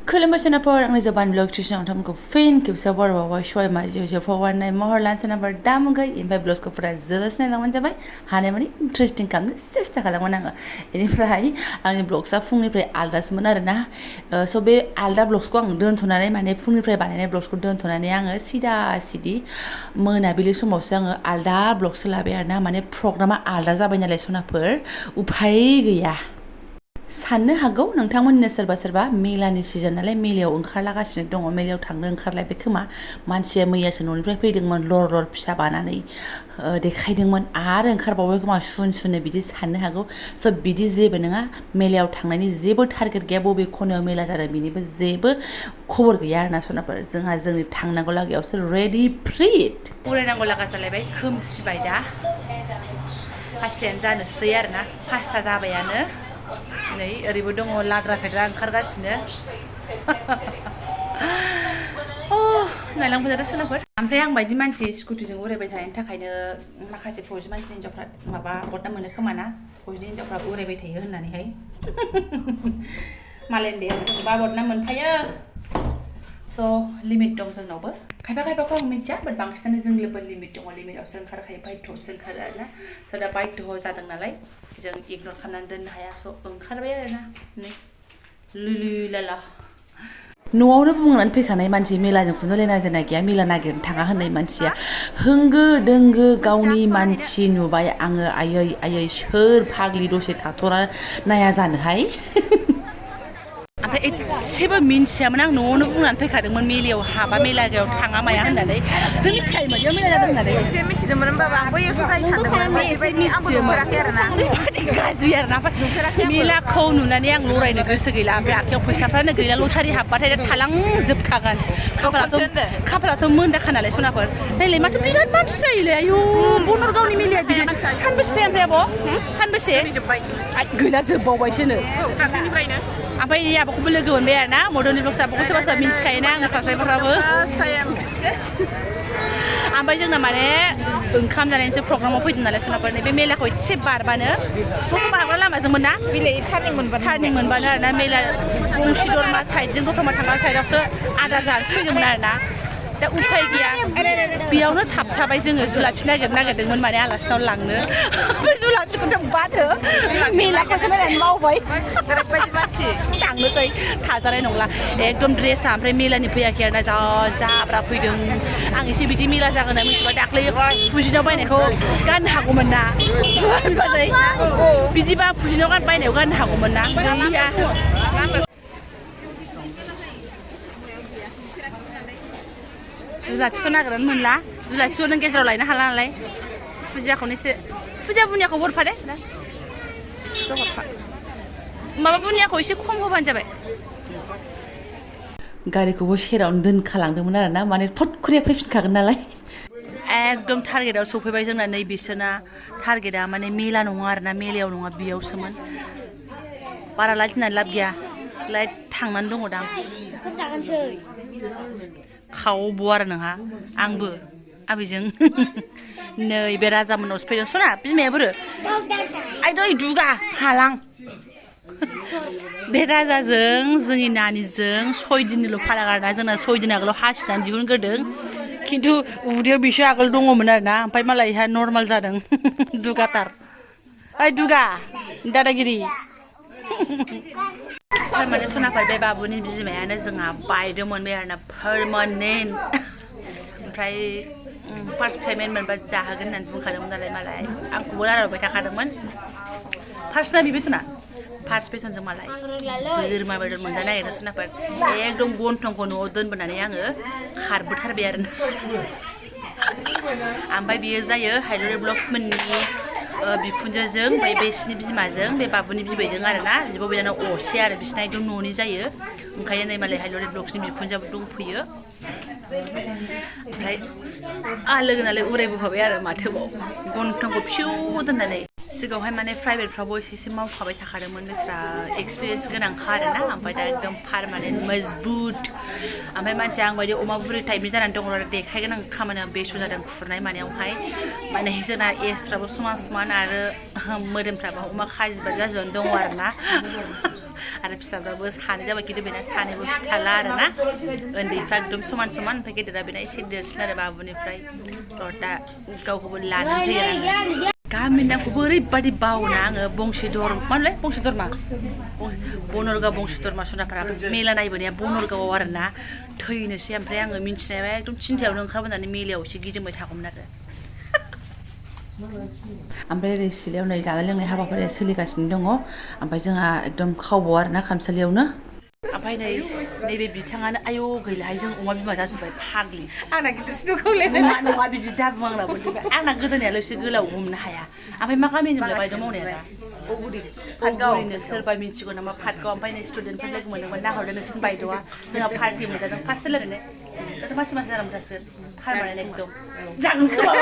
खुलुमबाय सोनाफोर आंनि जबान ब्लग ट्रिशन नोंथांमोनखौ फिन खेबसेयाव बरावबाय सय माजियाव फवारनाय महर लानसै नाम्बार दामुगै ओमफ्राय ब्लगखौ फुरा जोबोद नायलांबानो जाबाय हानायमानि इन्टारेस्टिं खालामनो सेस्था खालामगोन आङो बेनिफ्राय आंनि ब्लग्सआ फुंनिफ्राय आलदासोमोन आरोना स' बे आलदा ब्लग्सखौ आं दोनथ'नानै माने फुंनिफ्राय बानायनाय ब्लग्सखौ दोनथ'नानै आङो सिदा सिदि मोनाबिलि समावसो आङो आलदा ब्लगसो लाबाय आरोना माने प्रग्रामा आलदा जाबाय नालाय सनाफोर उफाय गैया साननो हागौ नोंथांमोननो सोरबा सोरबा मेलानि सिजन नालाय मेलायाव ओंखारलागासिनो दङ मेलायाव थांनो ओंखारलायबाय खोमा मानसिया मैयासो न'निफ्राय फैदोंमोन लर लर फिसा बानानै देखायदोंमोन आरो ओंखारबावबाय खोमा सुन सुनो बिदि साननो हागौ स' बिदि जेबो नङा मेलायाव थांनायनि जेबो टारगेट गैया बबे खनायाव मेला जादों बिनिबो जेबो खबर गैया आरोना सनाफोर जोंहा जोंनि थांनांगौ लागायावसो रेडि फ्रिट उरायनांगौ लागा जालायबाय खोमसिबाय दा पासतायानो जानोसै आरोना 5ता जाबायानो नै ओरैबो दङ लाद्रा फेद्रा ओंखारगासिनो नायलांफैदो सोनाफोर ओमफ्राय आं बायदि मानसि स्कुटिजों उरायबाय थानायनि थाखायनो माखासे फौजि मानसि हिन्जावफ्रा माबा बदनाम मोनो खोमा ना फौजिनि हिन्जावफ्रा उरायबाय थायो होननानैहाय मालायनियाव जोंबा बदनाम मोनफायो स' लिमिट दं जोंनावबो खायफा खायफाखौ आं मिथिया बाट बांसिनानो जोंनिबो लिमिट दङ लिमिटआवसो ओंखारखायो बायध'आवसो ओंखारो आरोना स' दा बायध' जादों नालाय जों इगनर खालामनानै दोननो हाया स' ओंखारबाय आरोना नै लुलु लाला न'आवनो बुंनानै फैखानाय मानसि मेलाजों खुनुलायना दोननाय गैया मेला नागिरनो थाङा होननाय मानसिया होंगो दोंगो गावनि मानसि नुबाय आङो आयै आयै सोर फाग्लि दसे थाथ'ना नाया जानोहाय ओमफ्राय एसेबो मिन्थियामोन आं न'आवनो बुंनानै फैखादोंमोन मेलायाव हाबा मेलायाव थाङा माया होननानै नों मिथिखायोमोन बेयाव मेला जादों होननानै एसे मिथिदोंमोन होनबाबो आंबो एसे जायो सानदोंमोन बेबायदि आंबो नुफेराखै आरोना गाज्रि आरोना मेलाखौ नुनानै आं लरायनो गोसो गैला ओमफ्राय आखायाव फैसाफ्रानो गैला लटारि हाबबाथाय थालांजोबखागोन खाफालाथ' मोनदाखा नालाय सनाफोर नायलाय माथो बिराद मानसि जायोलै आयु बनरगावनि मेलाया बिदि सानबेसे थाया ओमफ्राय आब' सानबेसे गैला जोबबावबायसोनो दाख्लैनिफ्रायनो ओमफ्राय नै आब'खौबो लोगो मोनबाय आरोना मदननि ब्लग्स आब'खौ सोरबा सोरबा मिन्थिखायोना आङो साबस्क्राइबारफ्राबो ओमफ्राय जोंना माने ओंखाम जानायनिसो प्रग्रामाव फैदों नालाय सनाफोर बे मेलाखौ एसे बारबानो दतमा बारग्रा लामाजोंमोन ना टार्निं मोनबानो आरोना मेला गंसि दरमा साइडजों दतमा थांग्रा साइडआवसो आदार जानोसो फैदोंमोन आरोना दा उफाय गैया बेयावनो थाबथाबाय जोङो जुलाफि नागिरदोंमोन माने आलासिनाव लांनो ओमफ्राय जुलाफिखौनो बादो मेलाखौसो नायनानै मावबाय थांनोसै थाजानाय नंला एकदम ड्रेसा ओमफ्राय मेलानि फैयाखै आरोना जा जाब्रा फैदों आं एसे बिदि मेला जागोन होनना मिथिबा दाख्लै फुजिनाव बायनायखौ गाननो हागौमोन ना होनबाथाय बिदिबा फुजिनाव बायनायाव गाननो हागौमोन ना गैया जुलाफिखौ नागिरनानै मोनला जुलाफिखौ नों गेजेराव लायनो हाला नालाय फुजियाखौनो एसे फुजिया बुनियाखौ हरफा दे हरफा माबा बुनियाखौ एसे खम होबानो जाबाय गारिखौबो सेरावनो दोनखालांदोंमोन आरोना माने फटखरिया फैफिनखागोन नालाय एकदम टारगेटआव सफैबाय जोंना नै बिसोरना टारगेटआ माने मेला नङा आरोना मेलायाव नङा बेयावसोमोन बारा लाइट होननानै लाब गैया लाइट थांनानै दङ दां खावब' आरो नोंहा आंबो आबैजों नै बे राजामोननावसो फैदों सना बिमाया बोरो आयदै दुगा हालां बे राजाजों जोंनि नानिजों 6 दिननिल' फाराग आरोना जोंना 6 दिन आगोलाव हासिनानै दिहुनग्रोदों खिन्थु उदैयाव बिसोर आगोल दङमोन आरोना ओमफ्राय मालायहा नर्माल जादों दुगाथार ओइ दुगा दादागिरि थारमाने सनाफोर बे बाबुनि बिमायानो जोंहा बायदोंमोन बे आरोना पारमानेन्ट ओमफ्राय फार्स्ट पेमेन्ट मोनबा जाहोगोन होननानै बुंखादोंमोन नालाय मालाय आंखौबो रायलायबाय थाखादोंमोन फार्स्टना बेथना फार्स्ट बेथनजों मालाय बोरमा बेदर मोनजानो नागिरदों सोनाफोर एकदम गन्थंखौ न'आव दोनबोनानै आङो खारबोथारबाय आरोना ओमफ्राय बियो जायो हाइलरि ब्लग्समोननि बिखुनजोजों ओमफ्राय बिसिनि बिमाजों बे बाबुनि बिबैजों आरोना बिब' बिनानाव असे आरो बिसिना एकदम न'नि जायो ओंखायनो नै मालाय हाइलरि ब्लग्सनि बिखुनजोआबो दंफैयो ओमफ्राय लोगो नालाय उरायबोफाबाय आरो माथोबाव गन्थंखौ फिउ दोननानै सिगाङावहाय माने प्राइभेटफ्रावबो एसे मावखाबाय थाखादोंमोन बिस्रा एक्सपिरियेन्स गोनांखा आरोना ओमफ्राय दा एकदम पारमानेन्ट मजबुत ओमफ्राय मानसिया आं बायदि अमा बुरि टाइपनि जानानै दङ आरो देखाय गोनां खामानिया बेस्थ' जादों खुरनाय मानायावहाय माने जोंना एजफ्राबो समान समान आरो मोदोमफ्राबो अमा खाजिबा जाजोबनानै दङ आरोना आरो फिसाफ्राबो सानै जाबाय खिन्थु बेना सानैबो फिसाला आरोना उन्दैफ्रा एकदम समान समान ओमफ्राय गेदेरा बेना एसे देरसिन आरो बाबुनिफ्राय दा गावखौबो लानानै फैयो आङो गामिनि नामखौबो ओरैबायदि बावना आङो बंशीधर मानोलाय बंशीधर मा बनरगाव बंशीधर मा सनाफारा मेला नायबोनाया बनरगावआव आरोना थैनोसै ओमफ्राय आङो मिन्थिनायबा एकदम थिनथायावनो ओंखारबोनानै मेलायाव एसे गिदिंबाय थागौमोन आरो ओमफ्राय ओरै सिलायाव नै जानाय लोंनाय हाबाफारिया सोलिगासिनो दङ ओमफ्राय जोंहा एकदम खावबाव आरोना खामसालियावनो ओमफ्राय नैबे बिथाङानो आयौ गैलाहाय जों अमा बिमा जाजोब्बाय फाग्लि आंना गिदिरसिन खावलायनाय नङा बिदि दाबुं आंना आंना गोदोनायाल' एसे गोलाव हमनो हाया ओमफ्राय मा गामिनिमोनलाय बायद' मावनाया दा अगुरिनो सोरबा मिन्थिगौ नामा फाटगाव ओमफ्य नै स्टुडेन्टफोर लोगो मोनदोंमोन नाहरदों नोंसिनि बायद'आ जोंहा पार्टि मोनजादों फार्स्ट सेलारिनो दाथ' मासि जानानै थासिगोन पारमानेन्ट एकदम जागोन खोमा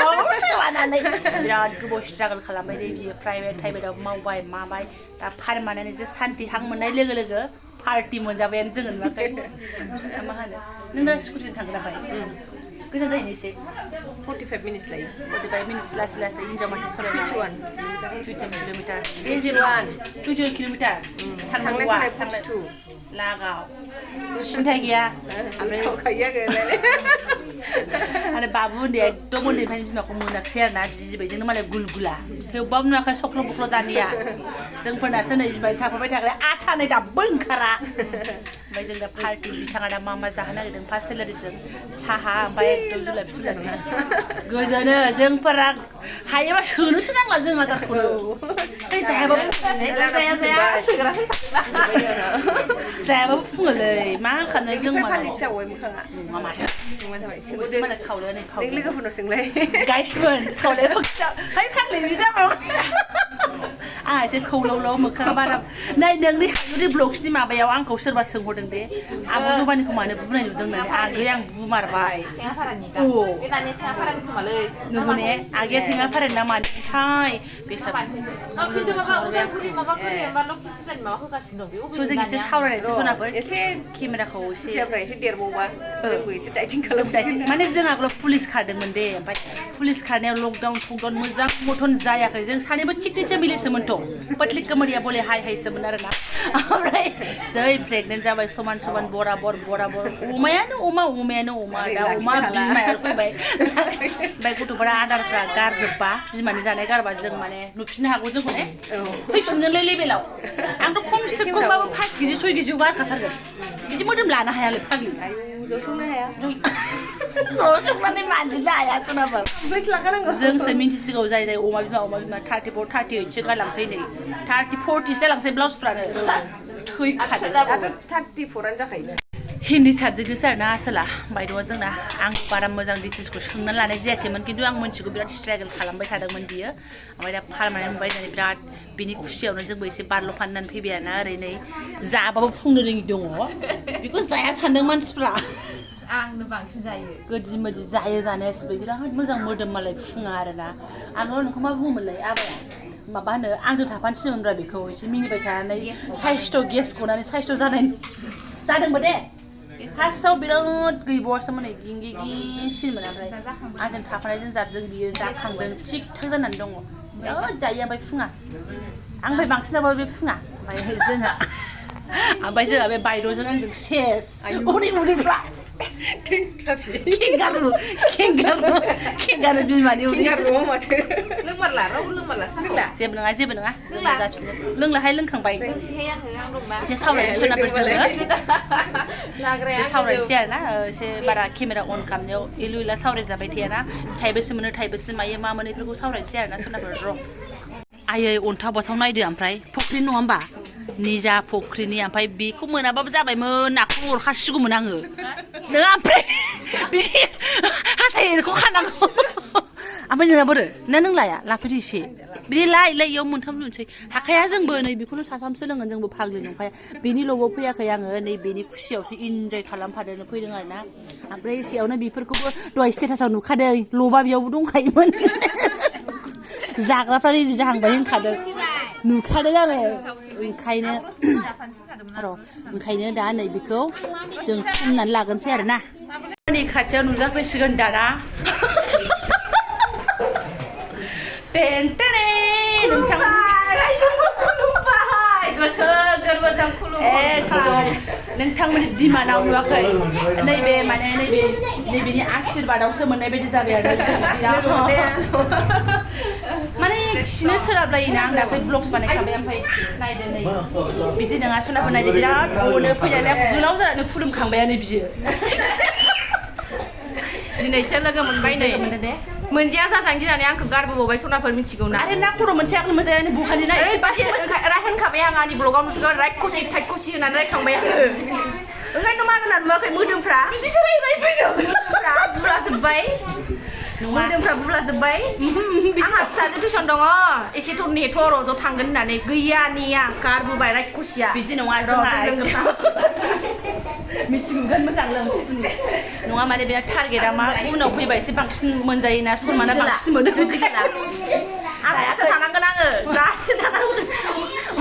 सोलानानै बिराद गोबाव स्ट्रागल खालामबाय दे बियो प्राइभेटाव मावबाय माबाय दा पारमानेन्ट एसे सान्ति हां मोननाय लोगो लोगो पार्टि मोनजाबायानो जोङो नुवाखै मा होनो नों दा स्कुटिजों थांगोन ओमफ्राय गोजान जायो एसे 45 मिनिट्स लायो 45 मिनिट्स लासै लासै हिन्जाव मानसि सलायनानै 21 किल'मिटार 21 किल'मिटार थांलाय फैलाय 42 लागाव सिन्था गैया आरो बाबु उन्दैया एकदम उन्दैनिफ्रायनो बिमाखौ मोनाखिसै आरोना बिजिबायजोंनो मालाय गुलगुला थेवबाबो नुवाखै सख्ल' बख्ल' दानिया जोंफोरनासो नै बिमानि थाफाबाय थाग्राया आथानै दाबो ओंखारा ओमफ्राय जों दा पार्टि बिथाङा दा मा जाहोनो नागिरदों फार्स्ट सेलारिजों साहा ओमफ्राय एकदम जुलाब फिथुलाबनो गोजोनो जोंफोरा हायोबा सोनोसो नांला जों आदारखौनो जायाबाबो फुङोलै मा खालामनो जों नङा माथो मालाय खावलाया नै खावलाया लोगोफोरनाव सोंलाय गाइसमोन खावलाया है फाग्लि बिदि दाबाव आंहा एसे खौलावलाव मोखाङा बारा नै नोंनि हायुरि ब्लग्सनि माबायाव आंखौ सोरबा सोंहरदों दे आब' जबानिखौ मानो बुनाय नुदों होननानै आगै आं बुमारबाय नंगौ ने आगैया थेङाफारानि ना मानिथाय बेसाद जों एसे सावरायनायसो सनाफोर एसे केमेराखौ एसे देरबावबा जोंबो एसे डाइटिं खालामो माने जों आगोलाव पुलिस खारदोंमोन दे ओमफ्राय पुलिस खारनायाव लकडाउन थकडाउन मोजां मथन जायाखै जों सानैबो चिकनिचा मिलिसोमोनथ' पटलि कमरिया बले हाय हायसोमोन आरोना ओमफ्राय जै प्रेगनेन्ट जाबाय समान समान बराबर अमायानो अमा दा अमा बिमाया फैबाय ओमफ्राय गथ'फोरा आदारफ्रा गारजोब्बा बिमानि जानाय गारबा जों माने नुफिननो हागौ जोंखौ ने फैफिनगोनलै लेभेलाव आंथ' खमसे खमबाबो 5 केजि 6 केजियाव गारखाथारगोन बिदि मोदोम लानो हायालै फाग्लि जौथुंनो हाया जौथुंनानै मानजिनो हाया सोनाबार जोंसो मिन्थिसिगौ जाय अमा बिमा 34 38सो गारलांसै नै 30-40 जालांसै ब्लाउसफ्रानो थैखादों 34आनो जाखायो हिन्दी साबजेक्टनिसो आरोना आसोला बायद'आ जोंना आं बारा मोजां डिटेल्सखौ सोंनानै लानाय जायाखैमोन खिन्थु आं मिन्थिगौ बिराद स्ट्रागल खालामबाय थादोंमोन बियो ओमफ्राय दा पारमानेन्ट मोनबाय होननानै बिराद बिनि खुसियावनो जोंबो एसे बारल' फाननानै फैबाय आरोना ओरै नै जाबाबो फुंनो रोङि दङ बेखौ जाया सानदों मानसिफ्रा आंनो बांसिन जायो गोदि मोदि जायो जानाया सिबाय बिराद मोजां मोदोम मालाय फुङा आरोना आगोलाव नोंखौ मा बुङोमोनलाय आबाया माबा होनो आंजों थाफानो थिनोमोनब्रा बेखौ एसे मिनिबाय थानानै साइस्थ' गेस गनानै साइस्थ' जानाय जादोंबो दे फार्स्टआव बिराद गैबावासोमोन गिंगिसिनमोन ओमफ्राय आंजों थाफानायजों जाबजों बियो जाखांदों थिग थाक जानानै दङ बिराद जायो ओमफ्राय फुङा आंनिफ्राय बांसिन जाबाय बे फुङा ओमफ्राय जोंहा बे बायद'जों आंजों सेस उदैफ्रा केंगारु बिमानि उदै जेबो नङा जोंना जाफिनगोन लोंलाहाय लोंखांबाय एसे सावरायनोसै सोनाफोर जोङो एसे सावरायनोसै आरोना एसे बारा केमेरा अन खालामनायाव इलु इला सावरायजाबाय थायाना थाइबेसे मोनो थाइबेसे मायो मा मोनो बेफोरखौ सावरायनोसै आरोना सोनाफोर र' आयै अन्थाव बाथाव नायदो ओमफ्राय फुख्रिनि नङा होमबा निजा फुख्रिनि ओमफ्राय बेखौ मोनाबाबो जाबायमोन नाखौ अरखासिगौमोन आङो नोङा ओमफ्राय बिदि हाथायखौ खानांगौ ओमफ्राय नोंना बोरो नों लाया लाफैदो एसे बिदि लाय इयाव मोनथाम लुनोसै हाखाया जोंबो नै बेखौनो साथामसो लोङो जोंबो फाग्लि नंखाया बेनि लबाव फैयाखै आङो नै बेनि खुसियावसो इन्जय खालामफादों फैदों आरोना ओमफ्राय एसेयावनो बेफोरखौबो दहाय स्टेटासाव नुखादों लबा बेयावबो दंखायोमोन जाग्राफ्रा रेडि जाहांबाय होनखादों नुखादों आङो ओंखायनो दा नै बेखौ जों थुमनानै लागोनसै आरोना नै खाथियाव नुजाफैसिगोन दाना टेन टेने गोसो गोरबोजों एकदम नोंथांमोननि दिमानाव नुवाखै नैबे माने नैबेनि आशीर्बादावसो मोननाय बायदि जाबाय आरो माने खिनो सोलाबलायोना आं दाख्लै ब्लग्स बानायखाबाय ओमफ्राय नायदो नै बिदि नङा सनाफोर नायदो बिराद अनो फैनानै गोलाव जानानै खुलुमखांबायानो बियो दिनैसो लोगो मोनबाय नै मोनजिया जाजां गिनानै आंखौ गारबोबावबाय सनाफोर मिथिगौना आरो ना खर' मोनसे आंनो मोजाङै बहानि ना एसे होनखाबाय आं आंनि ब्लगाव नुसिगोन रायखसि थाइखसि होनानै रायखांबाय आङो ओंखायनोथ' मा होननानै नुवाखै मोदोमफ्रा बिदिसो रायफैदों बुलाजोब्बाय मोदोमफ्रा बुलाजोब्बाय आंहा फिसाजो टिउसन दङ एसेथ' नेथ' र' ज' थांगोन होननानै गैयानिया गारबोबाय रायखसिया बिदि नङा जोंहा मिथिगोन मोजां लोंसुनि नङा माने बिराद टारगेटआ मा उनाव फैबा एसे बांसिन मोनजायोना सनमाना बांसिन मोनो आलायासो थानांगोन आङो जासो थानांगौ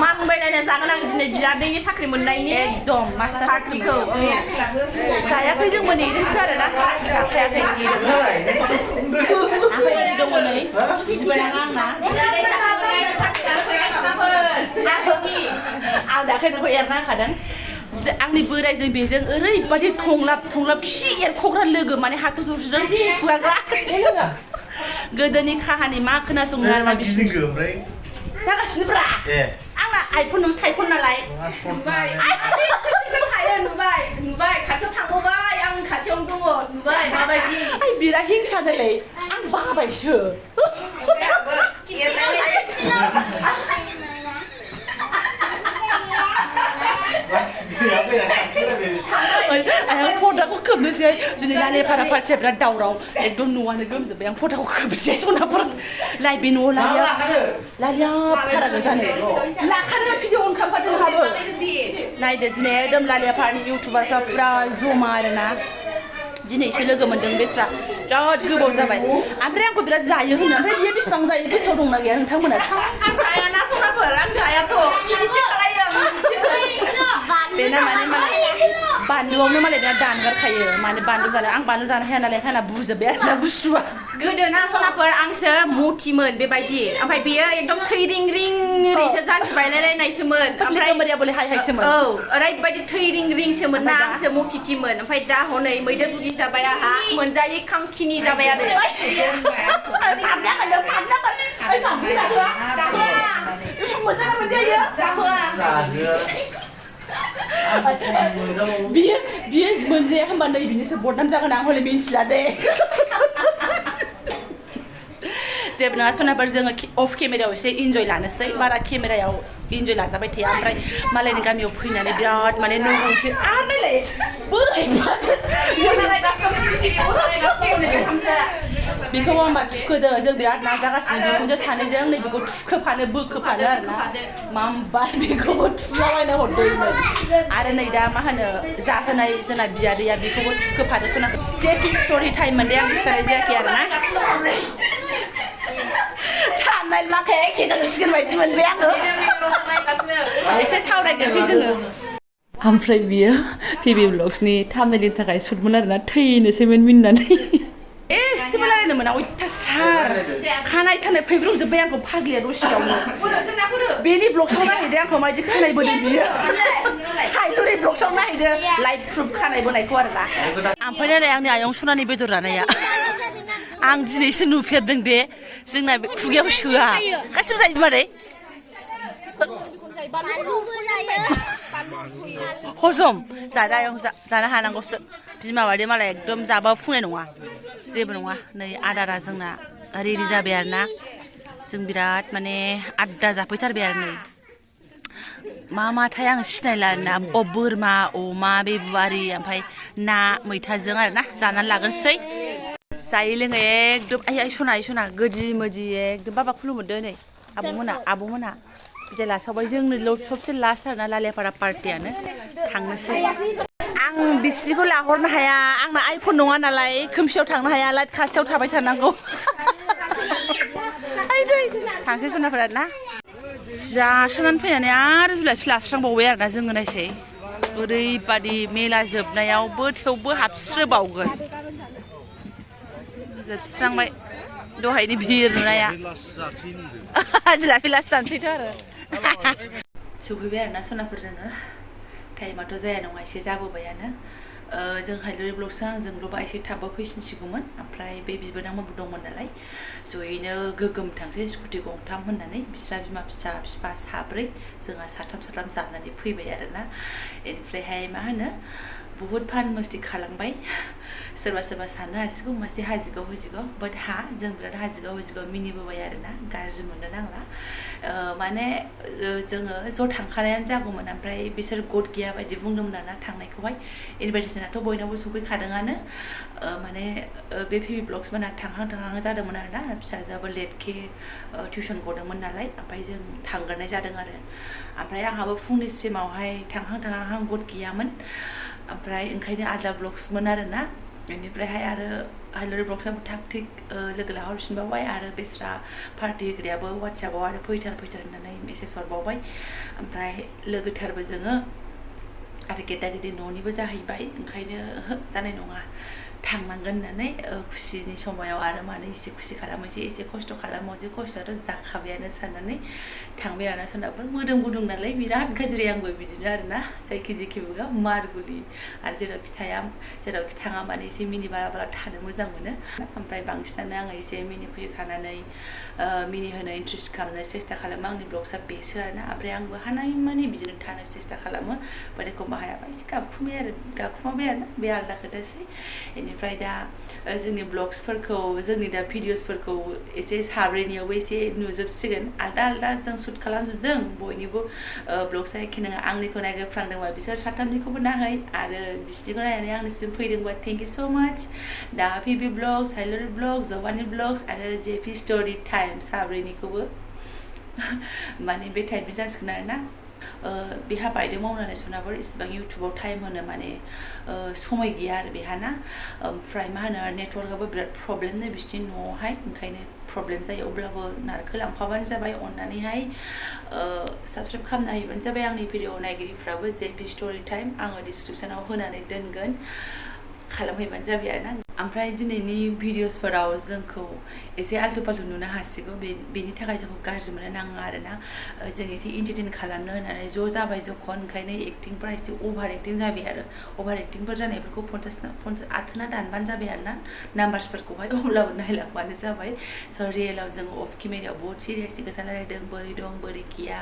मानबायलायना जागोन आं दिनै बिदादैनि साख्रि मोननायनि एकदम मास्टार पार्टिखौ जायाखै जों मोनहैदोंसो आरोना जाखायाखै ओमफ्राय ओरै दङ नै बिबारां आंना आं दाख्लै नोंखौ एरना होखादों आंनि बोरायजों बेजों ओरैबादि थंलाब खि एरख'ग्रा लोगो माने हाथरजों फुगाग्रा गोदोनि काहानि मा खोनासंनो आरोना बिसोर जागासिनो ब्रा आंना आइफन टाइफन नालाय नुबाय खाथियाव थांबाय आं खाथियावनो दङ नुबाय माबायदि आइ बिराद हिंसा दोलै आं बाबायसो आं फदाखौ खोबनोसै दिनै लालियाफारा पार्टिया बिराद दावराव एकदम न'आनो गोमजोब्बाय आं फदाखौ खोबसै सनाफोर लाइ बे न'आव लालियाफारा गोजानो लाखानो भिडिअ अन खालामफादों हाबो नायदो दिनै एकदम लालियाफारानि इउटुबारफ्रा फुरा जमा आरोना दिनैसो लोगो मोनदों बेस्रा बिराद गोबाव जाबाय ओमफ्राय आंखौ बिराद जायो होनो ओमफ्राय बियो बेसेबां जायो गोसोआव दंना गैया नोंथांमोना आं जायाना सनाफोर आं जायाथ' बिदिसो खालायो बेना माने बानलुआवनो मालाय बिराद दानगारखायो माने बानलु जानो आं बानलु जानो हाया नालाय खाना बुजोब्बाय आरोना बुस्थुआ गोदोना सनाफोर आंसो मथिमोन बेबायदि ओमफ्राय बेयो एकदम थै रिं रिं ओरैसो जानजि बायलायलायनायसोमोन ओमफ्राय बोरै हाय हायसोमोन औ ओरैबायदि थै रिं रिंसोमोन ना आंसो मथिटिमोन ओमफ्राय दा हनै मैदेर गुदि जाबाय आंहा मोनजायै खांखिनि जाबाय आरो बियो मोनजाया होनबा नै बिनिसो बदनाम जागोन आं हले मिन्थिला दे जेबो नङा सनाफोर जोङो अफ केमेरायाव एसे इन्जय लानोसै बारा केमेरायाव इन्जय लाजाबाय थाया ओमफ्राय मालायनि गामियाव फैनानै बिराद माने नों मोनसे बेखौ होनबा थुखोदो जों बिराद नाजागासिनो बिखुनजो सानैजों नै बेखौ थुखोफानो बोखोफानो आरोना मामबा बेखौबो थुलाबायनो हरदोंमोन आरो नै दा मा होनो जाहोनाय जोंना बियादैया बेखौबो थुखोफानो सनाफोर जेखि स्ट'रि टाइम मोनदे आं खिथानाय जायाखै आरोना थांनाय लाखाया एखे जासिगोन बायदि मोनबाय आङो एसे सावरायगोनसै जोङो ओमफ्राय बियो पिबि ब्लग्सनि थामनायनि थाखाय सुटमोन आरोना थैनोसैमोन मिनिनानै एसेबो रायलायनो मोना अयथासार खानाय थानाय फैब्रबजोब्बाय आंखौ फाग्लिया दसेयावनो बेनि ब्लग्सआव नायहैदो आंखौ माबायदि खानाय बोदों बियो हायदुरि ब्लग्सआव नायहैदो लाइभ प्रुफ खानाय बोनायखौ आरोना ओमफ्राय नालाय आंनि आयं सनानि बेदर जानाया आं दिनैसो नुफेरदों दे जोंना खुगायाव सोआ गासिबो जायो मादै हजम जानो हानांगौसो बिमा बादि मालाय एकदम जाबा फुंनाय नङा जेबो नङा नै आदारा जोंना रेडि जाबाय आरोना जों बिराद माने आदार जाफैथारबाय आरो नै मा माथाय आं सिनायला आरोना बोरमा अमा बेबुआरि ओमफ्राय ना मैथाजों आरोना जानानै लागोनसै जायै लोङै एकदम आइ सना गोदि मोदि एकदम बाबा खुलुमहरदो नै आब'मोना बिदि लासावबाय जोंनो सबसे लास्ट आरोना लालियाफारा पार्टियानो थांनोसै आं बिसिनिखौ लाहरनो हाया आंना आइफन नङा नालाय खोमसियाव थांनो हाया लाइट खाथियाव थाबाय थानांगौ थांसै सनाफोरा ना जासोनानै फैनानै आरो जुलाफि लास्रांबावबाय आरोना जोङो नायसै ओरैबादि मेला जोबनायावबो थेवबो हाबस्रोबावगोन जोबस्रांबाय दहायनि भिर नुनाया जुलाफि लास जानोसैथ' आरो सौफैबाय आरोना सनाफोर जोङो टाइमाथ' जाया नङा एसे जाबोबायानो जों हाइलारि ब्लग्सआ आंजोंल'बा एसे थाबबो फैसिनसिगौमोन ओमफ्राय बे बिबोनांमोनबो दंमोन नालाय जयैनो गोगोम थांसै स्कुटि गंथाम होननानै बिस्रा बिमा फिसा बिफा साब्रै जोंहा साथाम जानानै फैबाय आरोना बेनिफ्रायहाय मा होनो बुहुत फान मस्ति खालामबाय सोरबा साननो हासिगौ मासे हाजिगाव हुजिगाव बाट जों बिराद हाजिगाव हुजिगाव मिनिबोबाय आरोना गाज्रि मोननो नांला माने जोङो ज' थांखानायानो जागौमोन ओमफ्राय बिसोर गद गैया बायदि बुंदोंमोन आरोना थांनायखौहाय इनभाइटेसनाथ' बयनावबो सफैखादोंआनो माने बे पिबि ब्लग्स मोना थांहां जादोंमोन आरोना फिसाजोआबो लेटके टिउसन गदोंमोन नालाय ओमफ्राय जों थांग्रोनाय जादों आरो ओमफ्राय आंहाबो फुंनिसिमावहाय थांहां गद गैयामोन ओमफ्राय ओंखायनो आलदा ब्लग्समोन आरोना बेनिफ्रायहाय आरो हाइलारि ब्लग्सआबो थाग थिग लोगो लाहरफिनबावबाय आरो बेस्रा पार्टि होग्रायाबो वाट्सएपआव आरो फैथार होननानै मेसेज हरबावबाय ओमफ्राय लोगोथारबो जोङो आरो गेदा गेदि न'निबो जाहैबाय ओंखायनो जानाय नङा थांनांगोन होननानै खुसिनि समायाव आरो मानो एसे खुसि खालामनोसै एसे खस्थ' खालामनोसै खस्थ'आथ' जाखाबायानो साननानै थांबाय आरोना सोनाबफोर मोदोम गुदुं नालाय बिराद गाज्रि आंबो बिदिनो आरोना जायखि जेखिबो मारगुलि आरो जेरावखि थाङा माने एसे मिनि बारा थानो मोजां मोनो ओमफ्राय बांसिनानो आङो एसे मिनि खुसि थानानै मिनि होनो इन्ट्रेस्ट खालामनो सेस्था खालामो आंनि ब्लग्सआ बेसो आरोना ओमफ्राय आंबो हानायमानि बिदिनो थानो सेस्था खालामो बाट एखमबा हायाबा एसे गाबखुमाबाय आरोना बे आलदा खोथासै बेनिफ्राय दा जोंनि ब्लग्सफोरखौ जोंनि दा भिडिअसफोरखौ एसे साब्रैनियावबो एसे नुजोबसिगोन आलदा जों शुट खालामजोबदों बयनिबो ब्लग्सआ एखे नङा आंनिखौ नायग्रोफ्लांदोंबा बिसोर साथामनिखौबो नाहै आरो बिसोरनिखौ नायनानै आंनिसिम फैदोंबा थेंक इउ स' माच दा पिबि ब्लग्स हाइलारि ब्लग्स जबानि ब्लग्स आरो जेपि स्ट'रि टाइम साब्रैनिखौबो माने बे टाइपनि जासिगोन आरोना बेहा बायद' मावो नालाय सनाफोर इसिबां इउटुबाव टाइम होनो माने समय गैया आरो बेहा ना ओमफ्राय मा होनो नेटवर्कआबो बिराद प्रब्लेम नै बिसोरनि न'आवहाय ओंखायनो प्रब्लेम जायो अब्लाबो नारखो लांफाबानो जाबाय अननानैहाय साबसक्राइब खालामना होयोबानो जाबाय आंनि भिडिअ नायगिरिफ्राबो जेपि स्ट'रि टाइम आङो डिसक्रिपसनाव होनानै दोनगोन खालामहैबानो जाबाय आरोना ओमफ्राय दिनैनि भिडिअसफोराव जोंखौ एसे आल्थु फाल्थु नुनो हासिगौ बेनि थाखाय जोंखौ गाज्रि मोननो नाङा आरोना जों एसे इन्टारटेन खालामनो होननानै ज' जाबाय जखन ओंखायनो एक्टिंफ्रा एसे अभार एक्टिं जाबाय आरो अभार एक्टिंफोर जानायफोरखौ 50 आथोना दानबानो जाबाय आरोना नाम्बार्सफोरखौहाय अब्लाबो नायलांबानो जाबाय स' रियेलाव जोङो अफ केमेरायाव बहुद सिरियासलि खोथा रायलायदों बोरै दं बोरै गैया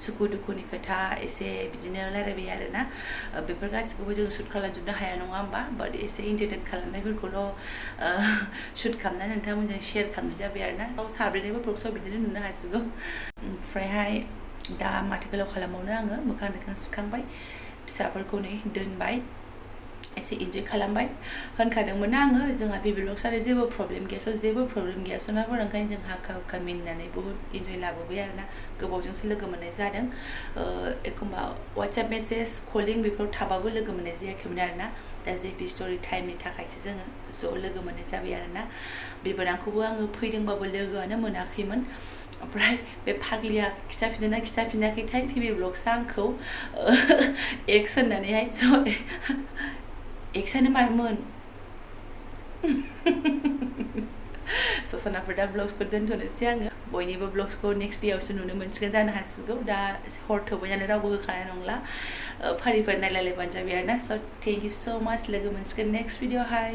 सुखु दुखुनि खोथा एसे बिदिनो रायलायबाय आरोना बेफोर गासिखौबो जों शुट खालामजोबनो हाया नङा होमबा बाट एसे इन्टारटेन खालामनायफोरखौल' शुट खालामनानै नोंथांमोनजों शेयार खालामनाय जाबाय आरोना साब्रैनिबो ब्लग्सआव बिदिनो नुनो हासिगौ ओमफ्रायहाय दा माथो गोलाव खालामबावनो आङो मोखां सुखांबाय फिसाफोरखौ नै दोनबाय एसे इन्जय खालामबाय होनखादोंमोन ना आङो जोंहा पिबि ब्लग्स आरो जेबो प्रब्लेम गैया सनाफोर ओंखायनो जों हाखा मिनिनानै बुहुत इन्जय लाबोबाय आरोना गोबावजोंसो लोगो मोननाय जादों एखमबा वाट्सएप मेसेज कलिं बेफोराव थाबाबो लोगो मोननाय जायाखैमोन आरोना दा जेपि स्ट'रि टाइमनि थाखायसो जोङो ज' लोगो मोननाय जाबाय आरोना बिबोनांखौबो आङो फैदोंबाबो लोगोआनो मोनाखैमोन ओमफ्राय बे फाग्लिया खिथाफिनदोंना खिथाफिनाखैथाय पिबि ब्लग्सआ आंखौ एक्स होननानैहाय स' एक्सआनो मारमोन सनाफोर दा ब्लग्सखौ दोनथ'नोसै आङो बयनिबो ब्लग्सखौ नेक्स्ट डेआवसो नुनो मोनसिगोन जानो हासिगौ दा हर थौबायानो रावबो होखानाय नंला फारिफोर नायलायलायबानो जाबाय आरोना स' थेंक इउ स' माच लोगो मोनसिगोन नेक्स्ट भिडिअ'हाय